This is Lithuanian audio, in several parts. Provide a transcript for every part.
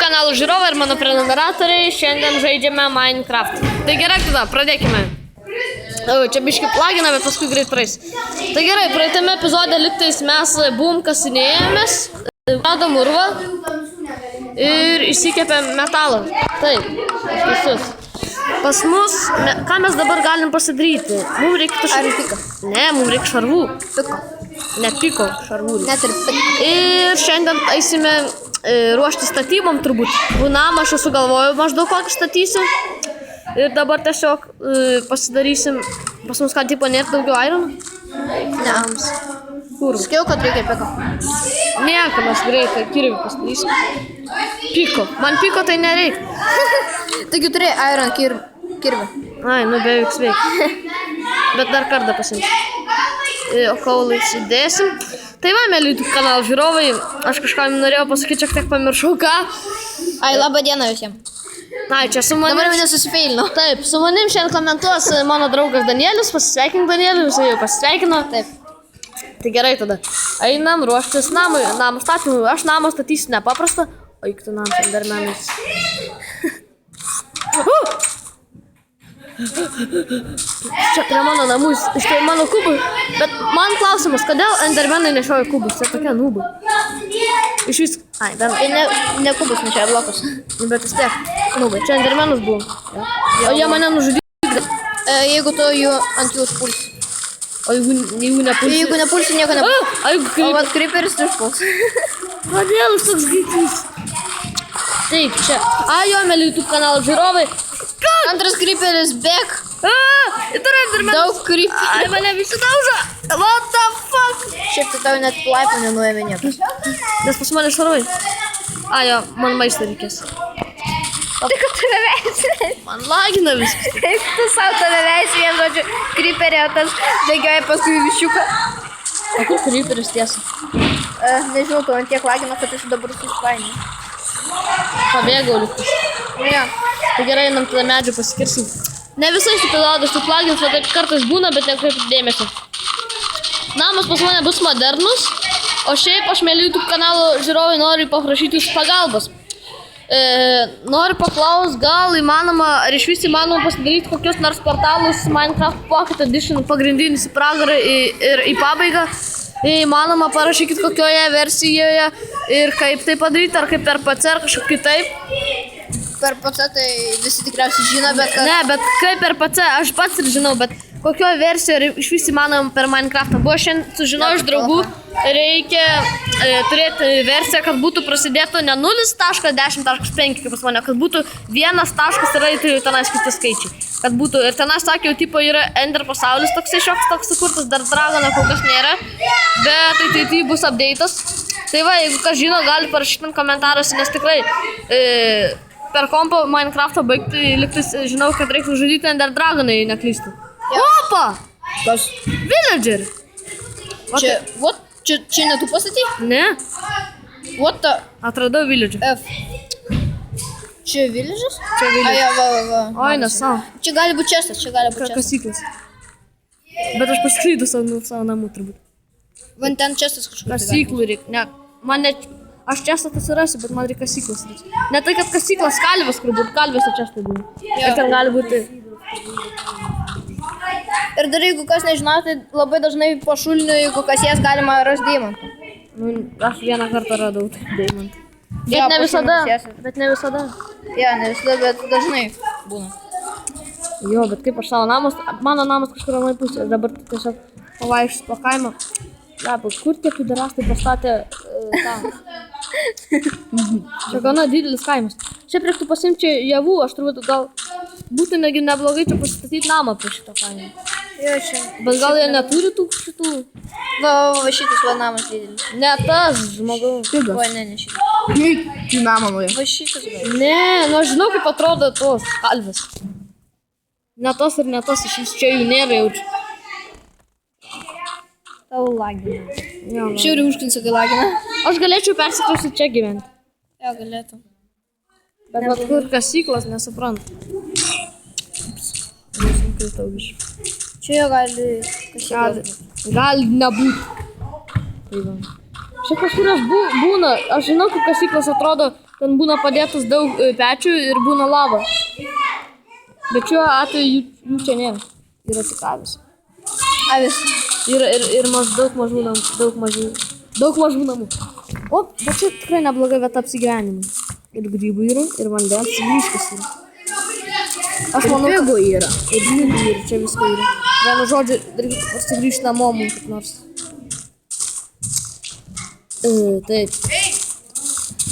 kanalo žiūrovai ir mano prenumeratoriai, šiandien žaidžiame Minecraft. Tai gerai, tada pradėkime. Čia biškai plagina, bet paskui greit praeis. Tai gerai, praeitame epizode liktais mes buvom kasinėjomės, radom urvą ir išsikėpėm metalą. Taip, visus. Pas mus, ką mes dabar galim pasidaryti? Mums reikia šarvų. Ne, mums reikia šarvų. Piko. Ne piko, šarvų. Net ir piko. Ir šiandien eisime ruošti statybom turbūt. Namą aš jau sugalvojau maždaug kokį statysiu. Ir dabar tiesiog pasidarysim. Pas mus ką tipo nėra daugiau iron? Ne. Kur? Sakiau, kad reikia piko. Nieko, mes greitai kirvį pasidarysim. Piko. Man piko tai nereikia. Taigi turi iron kirvį. Ai, nu beveik sveiki. Bet dar kartą pasimsiu. O kaulai įsidėsim. Tai va, mėly YouTube kanalo žiūrovai, aš kažką norėjau pasakyti, šiek tiek pamiršau ką. Ai, labą dieną visiems. Ai, čia su manim. Dabar mane susifeilinau. Taip, su manim šiandien komentuos mano draugas Danielius, pasisveikink Danielius, jisai jau pasisveikino. Taip. Tai gerai tada. Einam ruoštis namų statymui. Aš namą statysiu nepaprastą. O juk tu namą endermenais. Čia prie mano namų, iš tai mano kubų. Bet man klausimas, kodėl endermenai nešioja kubus? Tai tokie nubai. Iš vis... Ai, dar... Ne kubus nešioja blokus. Bet vis tiek, nubai. Čia endermenus buvo. O jie mane nužudė. Jeigu tu ant jų užpulsi. O jeigu nepulsi... Jeigu nepulsi, nieko nepulsi. O vat creeperis tu užpuls. Kodėl už toks greitis? Taip, čia. Jo, mėly YouTube kanalo žiūrovai. Antras creeperis, bėk. Turi endermenus. Daug creeperių. Ai, mane visi daužo. What the fuck? Šiaip tai tau net laipą nenuėmė niekas. Nes pas mane šarvai. Jo, man maistą reikės. Tai kad tave veisi. Man lagina viskas. Taip, tu savo tave veisi, vien žodžiu, creeperį, o tas bėgioja paskui višiuką. O kur creeperis tiesa? Nežinau, tu ant tiek lagina, kad aš dabar susipainį. Pabėgau liktis. Ne. Tai gerai, einam tada medžių paskirsim. Ne visais epizodais tu plagins, bet taip kartais būna, bet nekreipti dėmesio. Namas pas mane bus modernus, o šiaip aš mėly YouTube kanalo žiūrovai noriu paprašyti jūs pagalbos. Noriu paklaus, gal įmanoma, ar iš vis įmanoma pasidaryti kokius nors portalus Minecraft Pocket Edition pagrindinis į pragarą ir į pabaigą. Įmanoma parašykit kokioje versijoje ir kaip tai padaryti, ar kaip per PC ar kažkaip kitaip. Per PC tai visi tikriausiai žino, bet... Ne, bet kaip per PC, aš pats ir žinau, bet kokioje versijoje iš vis įmanoma per Minecraftą. Buvo šiandien sužinojau iš draugų, reikia turėti versiją, kad būtų prasidėtų ne 0.10.5 kaip pas mane, kad būtų 1 taškas yra tenais kiti skaičiai. Kad būtų, ir tenais sakė, jau tipo yra Ender pasaulis toksai šioks toks sukurtas, dar Dragono kol kas nėra, bet tai bus update'as. Tai va, jeigu kas žino, gali parašyti komentaruose, nes tikrai per kompą Minecraft'ą baigti liktis, žinau, kad reikia žudyti Ender Dragoną, jei neklystu. Opa! Kas? Villager! Čia ne tu pastatei? Ne, What the... atradau Villager. F. Čia village'as? Čia Villager. Va. Oi, nesau. Čia gali būti čestas, čia gali būti čestas. Kasyklas. Bet aš pasklydu savo namų turbūt. Van ten čestas kažkur. Kasyklų reikia. Ne, man net... Aš čestą atsirasiu, bet man reikia kasyklas. Ne tai, kad kasyklas kalvės, kur būt kalvės, o čestą būna. Ir ten gali būti... Ir dar jeigu kas nežino, tai labai dažnai po šuliniu, jeigu kasies, galima rasti deimantą. Nu, aš vieną kartą radau deimantą. Jo, Bet ne po visada. šuliniu kasiesi. Bet ne visada. Ja, ne visada, bet dažnai būna. Jo, bet kaip aš savo namas... Mano namas kažkur anoj pusė. Dabar tiesiog pavaikščius po kaimą. Lepus, kur tie piderastai pastatė tą? Čia gana didelis kaimas. Čia reiktų pasimti javų, aš turbūt gal būtų negi neblogai čia pasistatyti namą prie šito kaimą. Jo, čia. Bet gal jie neturi tų šitų? Va, šitas va namas didelis. Ne tas, žmogaus. Oi, ne šitas. Į namą nuėjo. Va šitas gal. Ne, nu aš žinau, kaip atrodo tos kalvės. Ne tos ir ne tos, iš vis čia jų nėra jaučiu. Tau lagina. Jo, Šiaurį užkinsa, kai lagina. aš galėčiau persikrausti čia gyventi. Jo, galėtum. Bet vat kur kasyklas, nesuprantu. Nesupratau biškį. Čia jo gali kasyklas. Gali nebūti. Tai va. Čia kažkur aš būna, aš žinau, kaip kasyklas atrodo ten būna padėtas daug pečių ir būna lava. Bet šiuo atveju jų čia nėra. Yra tik avis. Avis. Ir daug mažų namų. O, bet čia tikrai nebloga vieta apsigyvenimui. Ir grybų yra, ir vandens, ir miškas yra. Aš manau, kad yra. Ir grybų yra, čia visko yra. Vienu žodžiu, reikia pasigrįžti namo mums kaip nors. Taip.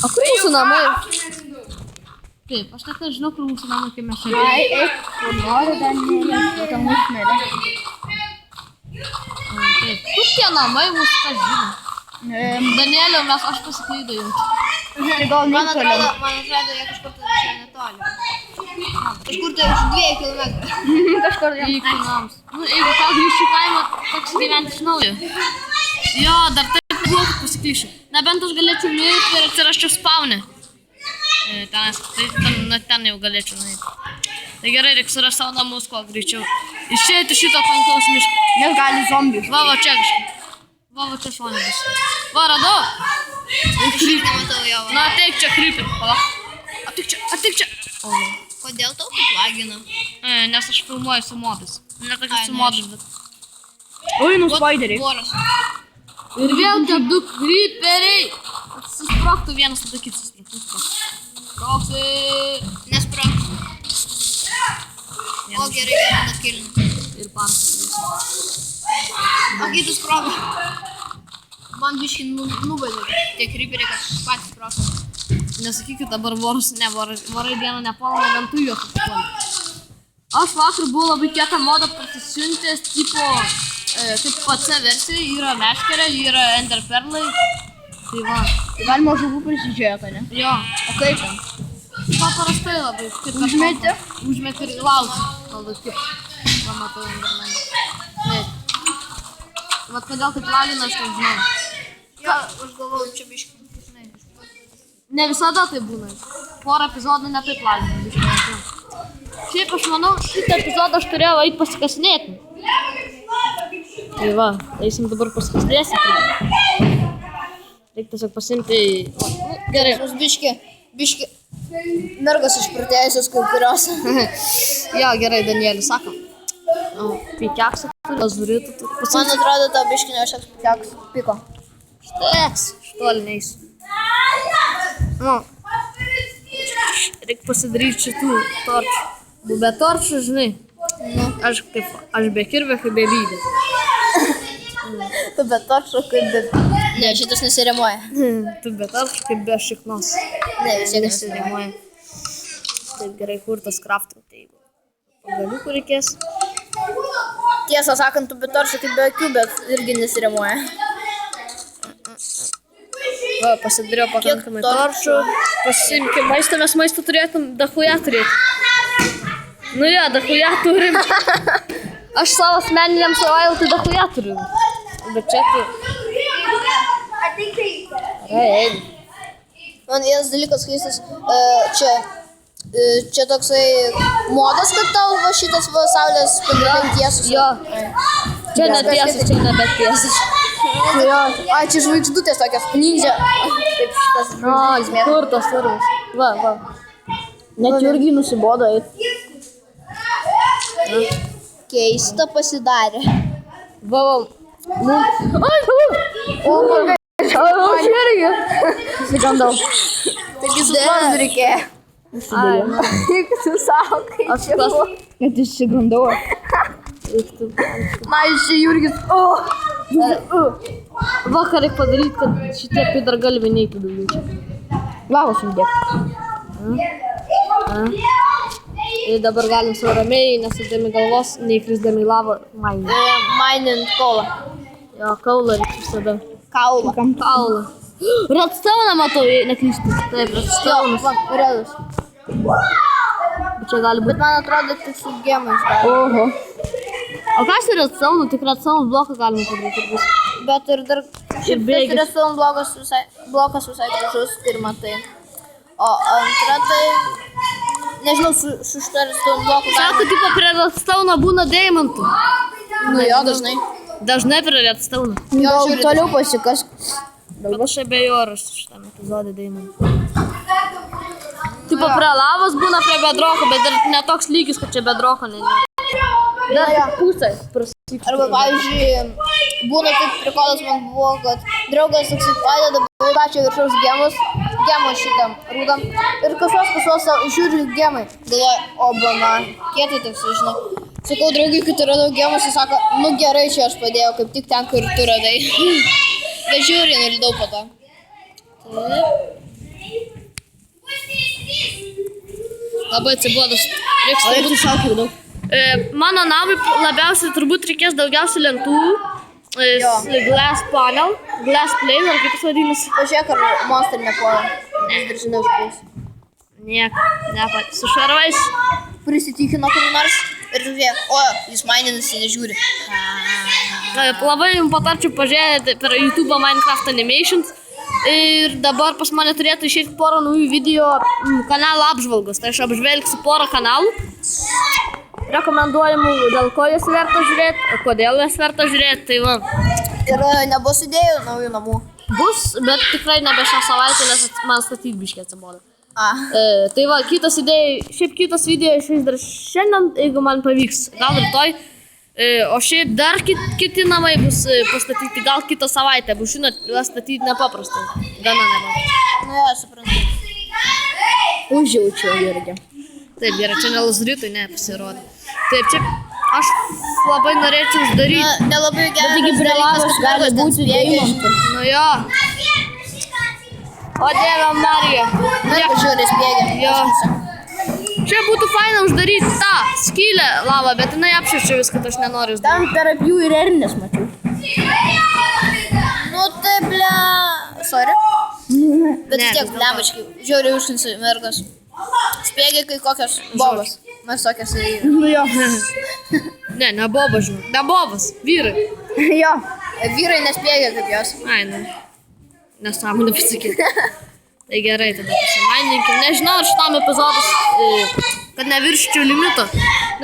O kur mūsų namai? Taip, aš net nežinau, kur mūsų namai, kai mes čia. Eik, kur nori, Danielė, tam mūsų nėra. Taip, kur tie namai mūsų, kas žino? Danielio, aš pasiklydau jau. Tai gal Man netoliau. atrodo, jie kažkur tai čia netoli. Kažkur tai už 2 kilometrų. Kažkur Į kaimams. Nu, jeigu tau grįžti į kaimą, toks gyventi iš naujo. Jo, dar taip buvo, kad pasiklyšiu. Nebent aš galėčiau nueiti ir atsirasčiau spaunę. Ten jau galėčiau nueiti. Tai gerai, reikia surasti savo namus kuo greičiau. Išėjti šito tankaus miško. Nes gali zombių. Va čia kažkaip. Va čia šonė bus. Va, radau. Aš nematau jo. Na, ateik čia krypį. Ateik čia. O, Kodėl tau taip lagina? nes aš filmuoju su modais. Ne tokius su modais, bet... Oi, nu spaideriai. Voras. Ir vėl tie 2 kryperiai. Susproktų vienas, tada kitas susproktų. Sproksi. Nespraks. O gerai, nakilni. Ir panas. O kitus sprogo. Man biškai nubaidė. Tie kryperiai, kad patys sprogo. Nesakykit dabar vorus, ne, vorai dieną nepuola, nebent tu juos puola. Aš vakar buvau labai kietą modą pasisiuntęs, tipo, kaip PC versija, yra meškerė, yra enderperlai. Tai va. Tai galima žuvų prisižiūrėti, ne? Jo. O kaip ten? Paprastai labai. Kaip Užmeti? Užmeti ir lauki. Kaldas kaip. Va, matau endermenį. Taip. Vat kodėl taip lagina, aš taip žinau. Jo, aš galvoju, čia biškai. Žinai. Ne visada tai būna. Porą epizodų ne taip lagina, biškai nežinau. Šiaip aš manau, šitą epizodą aš turėjau eiti pasikasinėti. Tai va, eisim dabar pasikasinėsim. Reikia tiesiog pasimti... Gerai. Aš biškai. Mergos išprotėjusios kai kurios. Jo, gerai, Danielis, sako. Tai keksą turi, lazuritų. Man atrodo, tau biškai neužteks Teks, piko. Šteks, štoli neįsiu. Nu, reikia pasidaryti šitų torčių. Be torčių, žinai, aš be kirvio, kaip be vydė. Tu bet točio kaip bet... Ne, šitas nesiremuoja. Tu be torčių, kaip be šiknos. Ne, vis tiek nesiremuoja. Taip gerai, kur tas crafting, tai pagaliukų reikės. Tiesą sakant, tu betoršai kaip be akių, bet irgi nesiremuoja. Va, pasidariau pakankamai torčių. Pasimkim maistą, mes maistą turėtum dachuja turėti. Nu jo, dachuja turim. Aš savo asmeniniam survival tai dachuja turim. Bet čia tai... Man vienas dalykas keistas, čia toksai modas, kad tau va šitas va saulės spinduliai tiesus. Jo. Čia netiesas, čia nebet tiesas. Jo. Ai, čia žvaigždutės tokios. Ninja. Taip šitas žvaigždutės mėtas. Kur tas turus? Va, va. Net Jurgiai nusibodo eit. Keista pasidarė. Va, va. Nu. O, man aš irgi. Susigandau. Taigi suprantu reikėjo. Eik tu savo, kaip Aš čia pas... buvo. Net išsigandau. Man čia Jurgis. Vakar reikia padaryti, kad šitie pidargalviai neitų daugiau čia. Lavos uždėk. Ir dabar galim savo ramiai, nesudami galvos, neįkrisdami į lavą, mainį. Minint kolą. Jo, kaulą reikia visada. Kaulą. Kaulą. Redstone matau, jei neklystu. Taip, redstone. Redus. Bet čia gali Bet būti. man atrodo, tik su gemais. Oho. O kas yra redstone? Tik redstone bloką galima padaryti. Ir bus. Bet ir dar šiaip bėgis. tas redstone blokas visai gražus, pirma tai. O antra tai, nežinau, su šitą redstone bloku Sako, tipo, prie redstone būna deimantų. Nu jo, dažnai. Dažnai prie redstone. Jo, žiūri, Toliau pasikask. Bet aš abejoju, ar šitame epizode deimantų. Tipo prie lavos būna prie bedroko, bet dar netoks lygis, kad čia bedroko ne. Dar pusė prasikti. Arba, pavyzdžiui, būna taip prikolas man buvo, kad draugas toksai padeda pačią viršaus gemos šitam rūdam. Ir kažkas žiūri gemai. Galvoju, o bana, kietai toksai, žinai. Sakau, draugai, kai tu radau gemus, jis sako, nu gerai, čia aš padėjau, kaip tik ten, kur tu radai. Bet žiūri, nulidau po to. Labai atsibodas. Reiks O ir tu šaukiu daug. Mano namui labiausiai turbūt reikės daugiausiai lentų. Glass panel, glass plane, ar kaip jis vadinasi. Pažiūrėk, ar monster nepuola. Aš dar žinau išklaus. Nieko, nepat. Su šarvais. Prisitikino kur nors ir žiūrėk, o, jis maininasi, nežiūri. Labai jums patarčiau pažiūrėti per YouTube Minecraft Animations. Ir dabar pas mane turėtų išėti porą naujų video kanalo apžvalgos. Tai aš apžvelgsiu porą kanalų. Rekomenduojamų, dėl ko jas verta žiūrėti, kodėl jas verta žiūrėti. Tai va. Ir nebus idėjų naujų namų. Bus, bet tikrai nebe šią savaitę, nes man statyti biškį atsibodo. Tai va, kitas video išeis dar šiandien, jeigu man pavyks, gal rytoj. O šiaip dar kiti namai bus pastatyti, gal kitą savaitę. Bus, žinot, juos statyti nepaprastai. Gana nepaprastai. Nu, ja, suprantu. Užjaučiau irgi. Taip, gerai, čia ne lazritui, ne, pasirodė. Taip, čia aš labai norėčiau uždaryti. Nelabai geras taigi prie lavos gali būti deimantų. Nu jo. O Dieve Marija. Nieko žiūri, spėgia. Jo. Čia būtų faina uždaryti tą skylę lavą, bet jinai apšviečia viską, tai aš nenoriu uždaryti. Ten tarp jų ir Ernės mačiau. Nu tai ble... Sorry. Bet Ne, vis tiek vis dėlto. blemačkai. Žiūri užkinsi mergos. Spėgia kai kokios bobos. Mes tokios į... Nu jo. Ne bobas, žinau. Ne bobas, vyrai. Jo. Vyrai nespėgia kaip jos. Ai, nu. Nesąmonė pasakyti. Tai gerai, tada pasimaininkim. Nežinau, ar šitam epizodus, kad nevirščiau limito.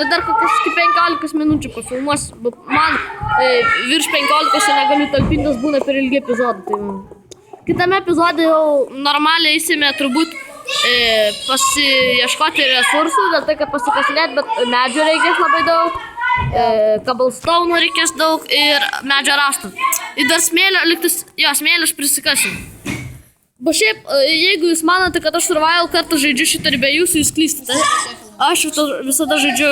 Net dar kokias iki 15 minučių pafilmuosiu. Man virš 15 negaliu talpintas būna per ilgi epizodai. Tai, kitame epizode jau normaliai eisime turbūt pasiieškoti resursų, dėl tai, kad pasikasinėti, bet medžio reikės labai daug. Cobblestone reikės daug ir medžio raštų. Ir dar smėlio, smėlio aš prisikasiu. Bet šiaip, jeigu jūs manote, kad aš survival kartą žaidžiu šitą ir be jūsų, jūs klystate. Aš visada žaidžiu,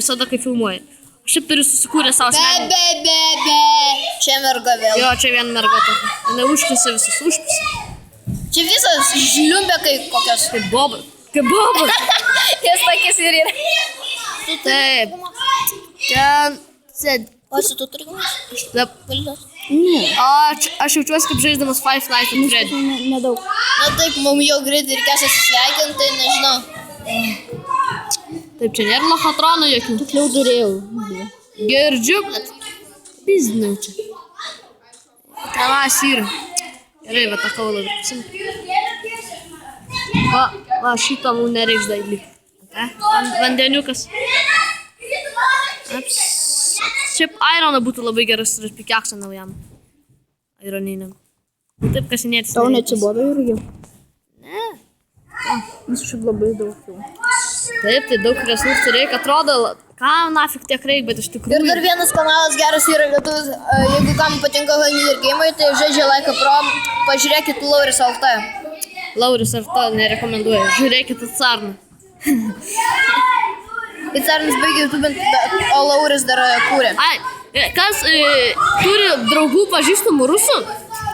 visada kai filmuoju. Aš šiaip turiu susikūrę savo asmenį. Be. Čia merga vėl. Jo, čia viena merga tokia. Jis užkisa visus, užkisa. Čia visas žliumbė kaip kokios. Kaip bobas. Kaip bobas. Jis takis ir yra. Taip. Ten sėdi. O šitų turi gamas? Taip. Galios. Ne. Aš jaučiuosi kaip žaisdamas Five Nights at Freddy's. Nedaug. Na taip, mums jau greitai reikės atsisveikinti, tai nežinau. Taip, čia nėra lochatronų jokių. Tiksliau turėjau. Girdžiu. Biznau čia. Tavas yra. Gerai, va tą kaulą dar pasimti. Va, šito mums nereiks dailį. Vandeniukas. Šiaip ironą būtų labai geras ir pikeksą naujam. Ironiniam. Taip kasinėtis. Tau neatsibodo irgi? Ne. Nes šiaip labai daug jau. Taip, tai daug resursų reikia. Atrodo, ką nafik tiek reikia, bet iš tikrųjų. Ir dar vienas kanalas geras yra lietuvis. Jeigu kam patinka Hunger Game'ai, tai žaidžia Like a Pro. Pažiūrėkit Lauris LT. Lauris LT nerekomenduoju. Žiūrėkit atsarną. Ir Carnis baigė YouTube, o Lauris dar kūrė. Ai, kas turi draugų pažįstamų rusų,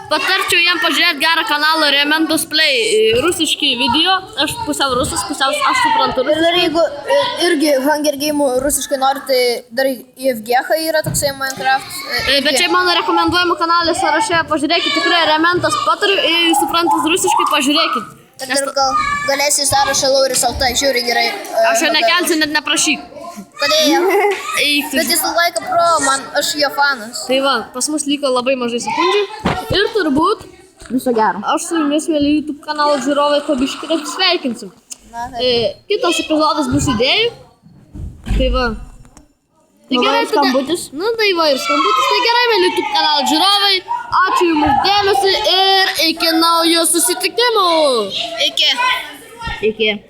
patarčiau jam pažiūrėti gerą kanalą Rementos Play. Rusiški video, aš pusiau rusas, pusiau aš suprantu Ir dar jeigu irgi Hunger Game'ų rusiškai nori, tai dar IFG yra toksai Minecraft. Bet čia mano rekomenduojamų kanalė sąraše, pažiūrėkit tikrai Rementas patariu, jei jūs suprantat rusiškai, pažiūrėkit. Ir dar galėsi į sąrašą Lauris LT, žiūri gerai. Aš jo nekelsiu, net neprašyk. Kodėl? Eik tu. Bet jis Like a Pro, aš jo fanas. Tai va, pas mus liko labai mažai sekundžių. Ir turbūt Viso gero. aš su jumis, mėly YouTube kanalo žiūrovai, po biškį atsisveikinsiu. Na, tai. Kitas epizodas bus idėjų. Tai va. Tai Nu, gerai, gal skambutis? Nu, tai va ir skambutis. Tai gerai, mėly YouTube kanalo žiūrovai. Ačiū jums už dėmesį ir iki naujų susitikimų. Iki. Iki.